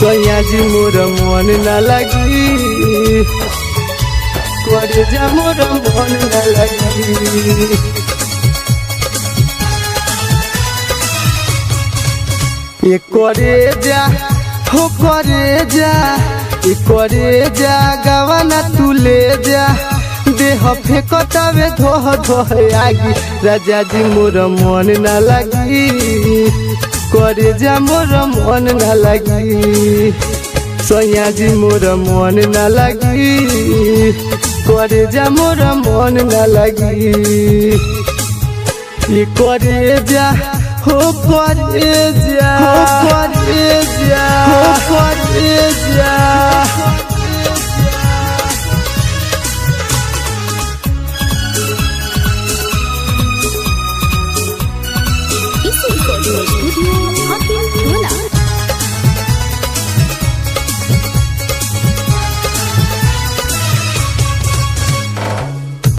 सैया जी मोर मन न लगी करे जा मोर मन न लगी। ये करे जा हो करे जा ये करे जा गवाना तू ले जा देह फेंकतावे धोह धोह आगी राजा जी मोर मन न लगी करे जा मोर मन न लगी। सैया जी मोर मन न लगी करे जा मोर मन न लगी। ये करे जा हो करे जा हो करे जा हो करे जा।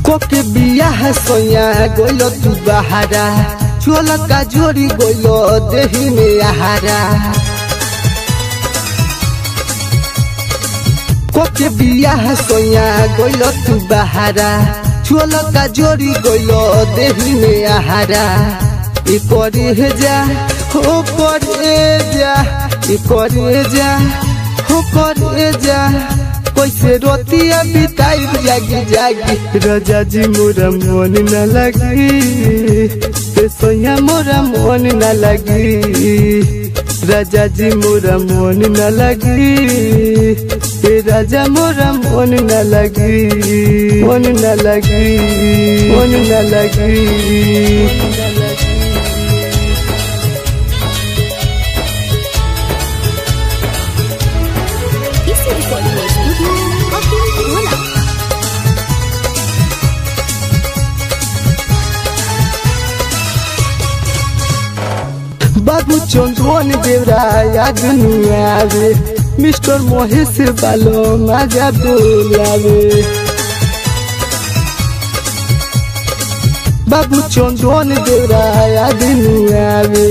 कोके बियाह सोया गोइलो तू बहारा चोला का जोड़ी गोइलो देही में आहारा। कोके बियाह सोया गोइलो तू बहारा चोला का जोड़ी गोइलो देही में आहारा। ई करे जा हो करे जा ई करे जा हो करे जा कैसे रोतिया बिताई जागी जागी राजा जी मोरा मन न लगी सैया मोरा मन न लगी। राजा जी मोरा मन न लगी राजा मोरा मन न लगी मन न लगी मन न लगी। बाबू चंदन देवरा याद नहीं आवे मिस्टर महेश बालो मजा बोलावे। बाबू चंदन देवरा याद नहीं आवे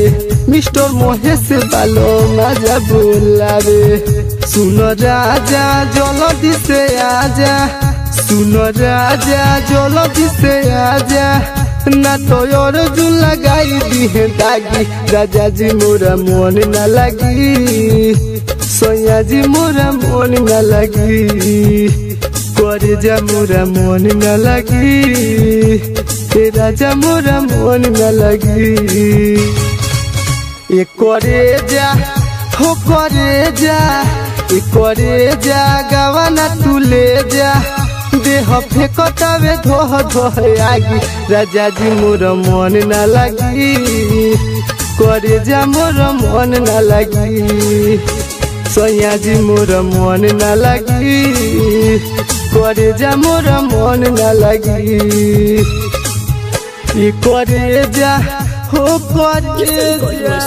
मिस्टर महेश बालो मजा बोलावे। सुन राजा जल्दी से आजा सुन राजा जल्दी से आजा ना तो और जुल लगाई दी है दागी राजा जी मोरा मन न लगी सैया जी मोरा मन न लगी करे जा मोरा मन न लगी राजा मोरा मन न लगी। ये करे जा हो करे जा ये करे जा गवाना तू ले जा देह फेंकतावे धोह धोह आगी राजा जी मोर मन न लगी करे जा मोर मन न लगी। सैया जी मोर मन न लगी करे जा मोर मन न लगी। ये करे जा हो करे जा।